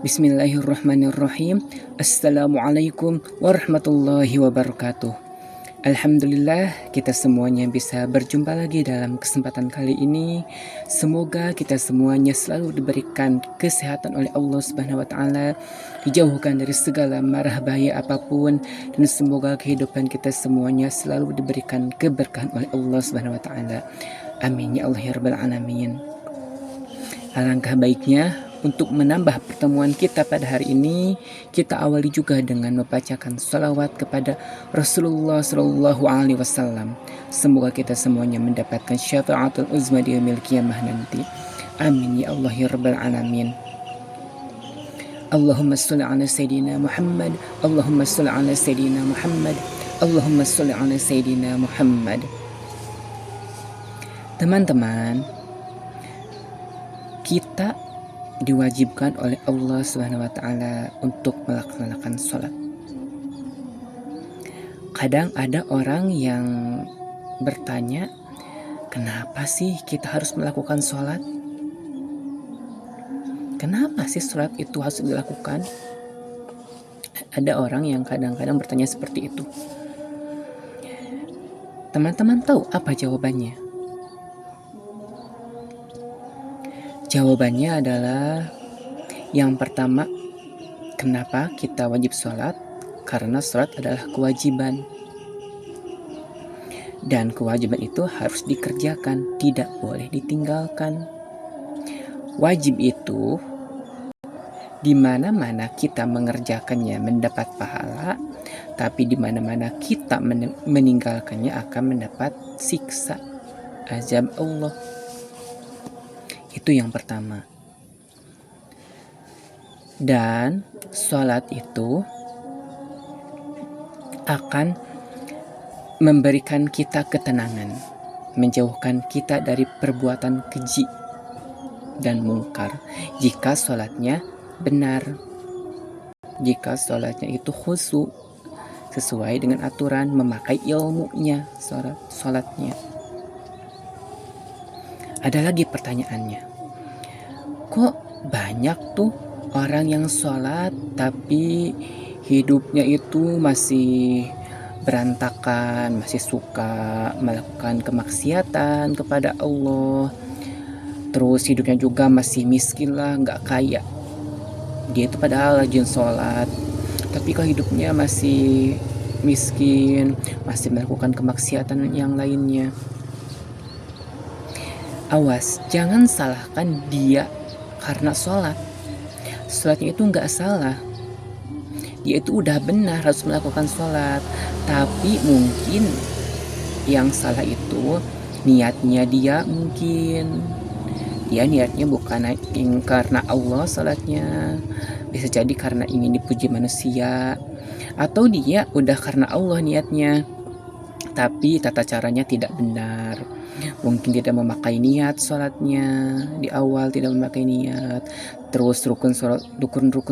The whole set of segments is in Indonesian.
Bismillahirrahmanirrahim. Assalamualaikum warahmatullahi wabarakatuh. Alhamdulillah kita semuanya bisa berjumpa lagi dalam kesempatan kali ini. Semoga kita semuanya selalu diberikan kesehatan oleh Allah Subhanahu wa taala, dijauhkan dari segala marah bahaya apapun, dan semoga kehidupan kita semuanya selalu diberikan keberkahan oleh Allah Subhanahu wa taala. Amin ya Allah ya rabbal alamin. Alangkah baiknya untuk menambah pertemuan kita pada hari ini, kita awali juga dengan membacakan salawat kepada Rasulullah Shallallahu Alaihi Wasallam. Semoga kita semuanya mendapatkan syafaatul uzma di yaumil qiyamah nanti. Amin ya Allah ya rabbal alamin. Allahumma sholli ala sayyidina Muhammad. Allahumma sholli ala sayyidina Muhammad. Allahumma sholli ala sayyidina Muhammad. Teman-teman, kita diwajibkan oleh Allah Subhanahu wa taala untuk melaksanakan sholat. Kadang ada orang yang bertanya, kenapa sih kita harus melakukan sholat? Kenapa sih sholat itu harus dilakukan? Ada orang yang kadang-kadang bertanya seperti itu. Teman-teman tahu apa jawabannya? Jawabannya adalah yang pertama, kenapa kita wajib sholat? Karena sholat adalah kewajiban. Dan kewajiban itu harus dikerjakan, tidak boleh ditinggalkan. Wajib itu di mana-mana kita mengerjakannya mendapat pahala, tapi di mana-mana kita meninggalkannya akan mendapat siksa, azab Allah. Itu yang pertama. Dan sholat itu akan memberikan kita ketenangan, menjauhkan kita dari perbuatan keji dan mungkar jika sholatnya benar, jika sholatnya itu khusyuk sesuai dengan aturan, memakai ilmunya sholatnya. Ada lagi pertanyaannya, kok banyak tuh orang yang sholat tapi hidupnya itu masih berantakan, masih suka melakukan kemaksiatan kepada Allah, terus hidupnya juga masih miskin lah, gak kaya. Dia itu padahal rajin sholat, tapi kok hidupnya masih miskin, masih melakukan kemaksiatan yang lainnya. Awas, jangan salahkan dia karena sholat. Sholatnya itu nggak salah. Dia itu udah benar harus melakukan sholat. Tapi mungkin yang salah itu niatnya dia mungkin. Dia niatnya bukan karena Allah sholatnya. Bisa jadi karena ingin dipuji manusia. Atau dia udah karena Allah niatnya, tapi tata caranya tidak benar. Mungkin tidak memakai niat sholatnya, di awal tidak memakai niat, terus rukun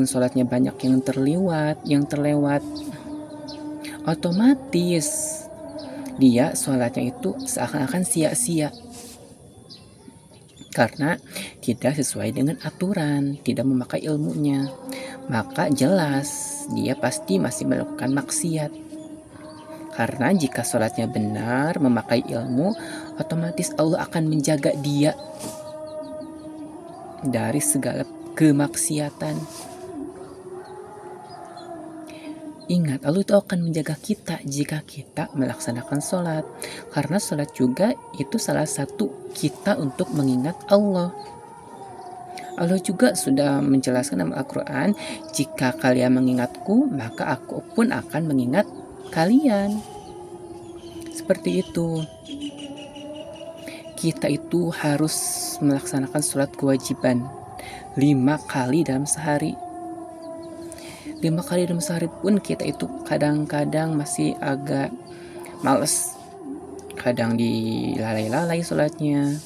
sholatnya banyak yang terlewat, otomatis dia sholatnya itu seakan-akan sia-sia karena tidak sesuai dengan aturan, tidak memakai ilmunya. Maka jelas dia pasti masih melakukan maksiat. Karena jika sholatnya benar, memakai ilmu, otomatis Allah akan menjaga dia dari segala kemaksiatan. Ingat, Allah itu akan menjaga kita jika kita melaksanakan sholat. Karena sholat juga itu salah satu kita untuk mengingat Allah. Allah juga sudah menjelaskan dalam Al-Quran, jika kalian mengingatku, maka aku pun akan mengingat kalian. Seperti itu. Kita itu harus melaksanakan sholat kewajiban 5 kali dalam sehari. 5 kali dalam sehari pun kita itu kadang-kadang masih agak males. Kadang dilalai-lalai sholatnya.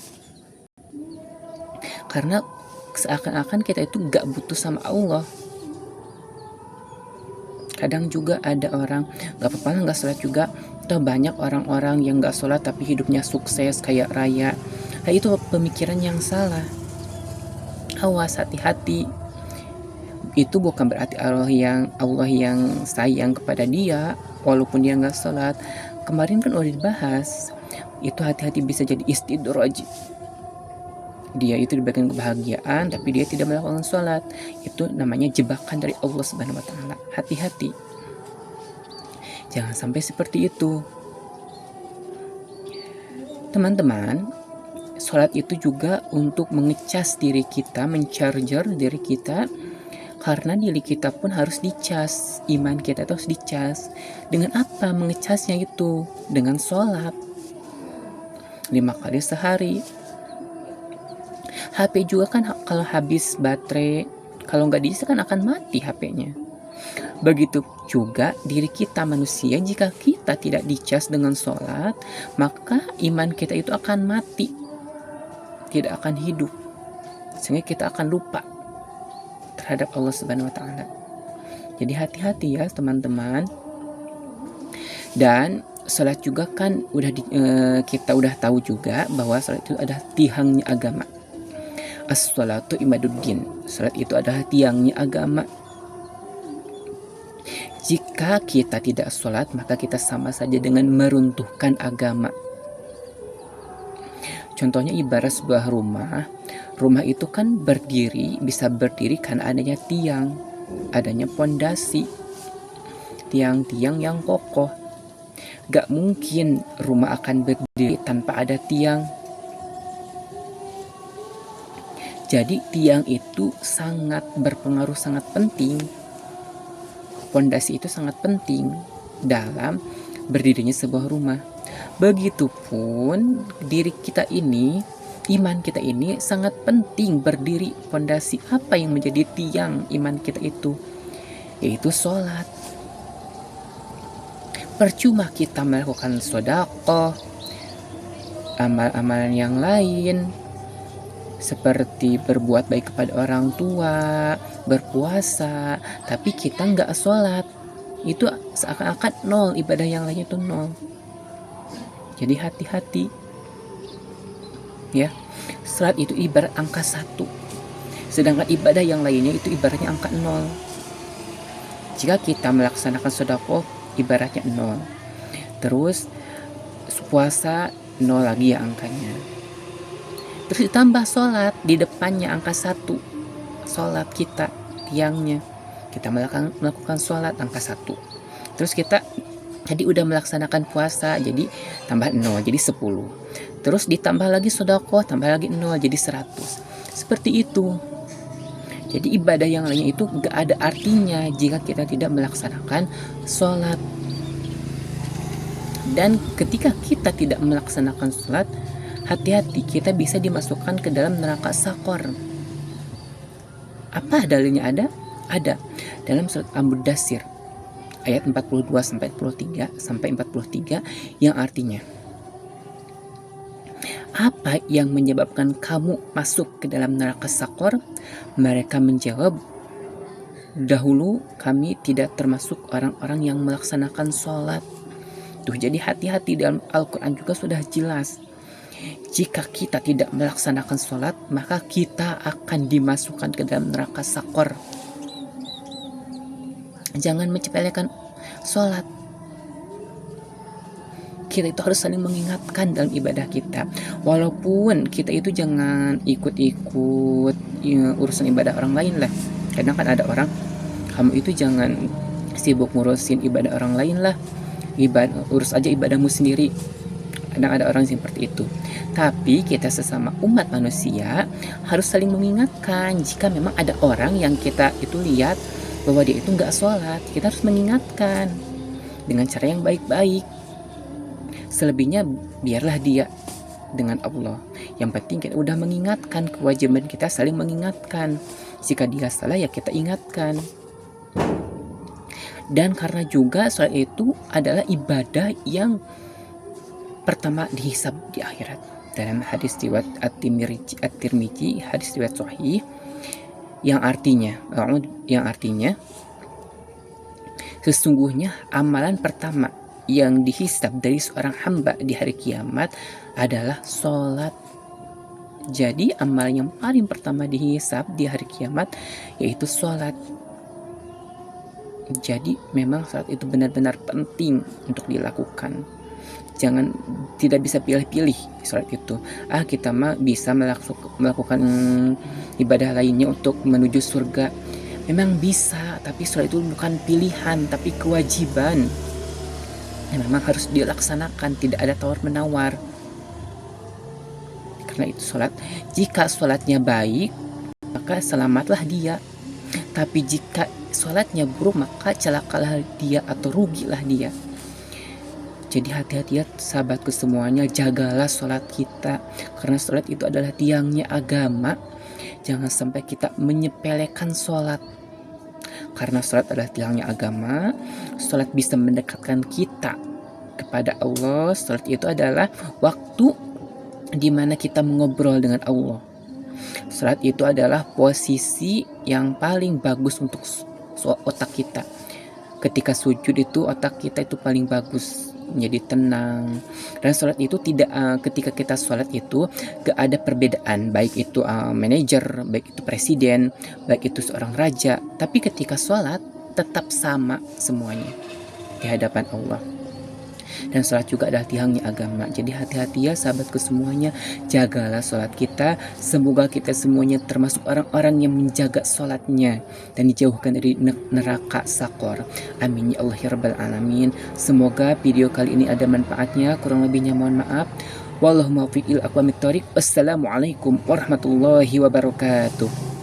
Karena seakan-akan kita itu gak butuh sama Allah. Kadang juga ada orang, gak apa-apa lah gak sholat juga. Atau banyak orang-orang yang gak sholat tapi hidupnya sukses kayak raya. Nah itu pemikiran yang salah. Awas, hati-hati. Itu bukan berarti Allah yang sayang kepada dia walaupun dia nggak sholat. Kemarin kan udah dibahas, itu hati-hati bisa jadi istidraj. Dia itu diberikan kebahagiaan tapi dia tidak melakukan sholat. Itu namanya jebakan dari Allah Subhanahu wa Ta'ala. Hati-hati, jangan sampai seperti itu. Teman-teman, sholat itu juga untuk mengecas diri kita, mencharger diri kita, karena diri kita pun harus dicas, iman kita itu harus dicas. Dengan apa mengecasnya itu? Dengan sholat 5 kali sehari. HP juga kan kalau habis baterai, kalau nggak diisi kan akan mati HP-nya. Begitu juga diri kita manusia, jika kita tidak dicas dengan sholat, maka iman kita itu akan mati, tidak akan hidup, sehingga kita akan lupa terhadap Allah Subhanahu wa Ta'ala. Jadi hati-hati ya teman-teman. Dan sholat juga kan kita udah tahu juga bahwa sholat itu adalah tiangnya agama. As-sholatu imaduddin. Sholat itu adalah tiangnya agama. Jika kita tidak sholat, maka kita sama saja dengan meruntuhkan agama. Contohnya ibarat sebuah rumah. Rumah itu kan bisa berdiri karena adanya tiang, adanya pondasi, tiang-tiang yang kokoh. Gak mungkin rumah akan berdiri tanpa ada tiang. Jadi tiang itu sangat berpengaruh, sangat penting. Pondasi itu sangat penting dalam berdirinya sebuah rumah. Begitupun diri kita ini, iman kita ini sangat penting berdiri. Pondasi apa yang menjadi tiang iman kita itu? Yaitu sholat. Percuma kita melakukan sedekah, amal-amalan yang lain, seperti berbuat baik kepada orang tua, berpuasa, tapi kita nggak sholat. Itu seakan-akan nol, ibadah yang lainnya itu nol. Jadi hati-hati ya. Sholat itu ibarat angka 1, sedangkan ibadah yang lainnya itu ibaratnya angka 0. Jika kita melaksanakan sedekah, ibaratnya 0. Terus puasa 0 lagi ya angkanya. Terus ditambah sholat, di depannya angka 1. Sholat kita, tiangnya. Kita melakukan sholat angka 1. Terus kita jadi udah melaksanakan puasa, jadi tambah 0, jadi 10. Terus ditambah lagi sedekah, tambah lagi 0, jadi 100. Seperti itu. Jadi ibadah yang lainnya itu gak ada artinya jika kita tidak melaksanakan sholat. Dan ketika kita tidak melaksanakan sholat, hati-hati, kita bisa dimasukkan ke dalam neraka Sakor. Apa dalilnya ada? Ada dalam surat Al-Mudaththir ayat 42 sampai 43 yang artinya, apa yang menyebabkan kamu masuk ke dalam neraka Sakor? Mereka menjawab, dahulu kami tidak termasuk orang-orang yang melaksanakan sholat. Tuh, jadi hati-hati, dalam Al-Quran juga sudah jelas. Jika kita tidak melaksanakan sholat, maka kita akan dimasukkan ke dalam neraka Sakor. Jangan menyepelekan sholat. Kita itu harus saling mengingatkan dalam ibadah kita. Walaupun kita itu jangan ikut-ikut urusan ibadah orang lain lah. Kadang kan ada orang, kamu itu jangan sibuk ngurusin ibadah orang lain lah. Urus aja ibadahmu sendiri. Kadang ada orang seperti itu. Tapi kita sesama umat manusia harus saling mengingatkan. Jika memang ada orang yang kita itu lihat bahwa dia itu nggak sholat, kita harus mengingatkan dengan cara yang baik-baik. Selebihnya biarlah dia dengan Allah. Yang penting kita udah mengingatkan, kewajiban kita saling mengingatkan. Jika dia salah ya kita ingatkan. Dan karena juga sholat itu adalah ibadah yang pertama dihisab di akhirat. Dalam hadis riwayat At-Tirmidzi, hadis riwayat sahih, yang artinya sesungguhnya amalan pertama yang dihisab dari seorang hamba di hari kiamat adalah sholat. Jadi amal yang paling pertama dihisab di hari kiamat yaitu sholat. Jadi memang sholat itu benar-benar penting untuk dilakukan. Jangan, tidak bisa pilih-pilih sholat itu. Kita mah bisa melakukan ibadah lainnya untuk menuju surga. Memang bisa, tapi sholat itu bukan pilihan, tapi kewajiban. Memang harus dilaksanakan, tidak ada tawar-menawar. Karena itu sholat, jika sholatnya baik, maka selamatlah dia. Tapi jika sholatnya buruk, maka celakalah dia atau rugilah dia. Jadi hati-hati ya sahabatku semuanya, jagalah sholat kita. Karena sholat itu adalah tiangnya agama. Jangan sampai kita menyepelekan sholat. Karena sholat adalah tiangnya agama. Sholat bisa mendekatkan kita kepada Allah. Sholat itu adalah waktu di mana kita mengobrol dengan Allah. Sholat itu adalah posisi yang paling bagus untuk otak kita. Ketika sujud itu otak kita itu paling bagus, menjadi tenang. Dan sholat itu tidak, ketika kita sholat itu gak ada perbedaan, baik itu manajer, baik itu presiden, baik itu seorang raja. Tapi ketika sholat tetap sama semuanya di hadapan Allah. Dan sholat juga adalah tiangnya agama. Jadi hati-hati ya sahabatku semuanya, jagalah sholat kita. Semoga kita semuanya termasuk orang-orang yang menjaga sholatnya dan dijauhkan dari neraka sakor. Amin ya Allah ya Rabbal Alamin. Semoga video kali ini ada manfaatnya. Kurang lebihnya mohon maaf. Wallahu muwaffiq ila aqwamit thoriq. Wassalamualaikum warahmatullahi wabarakatuh.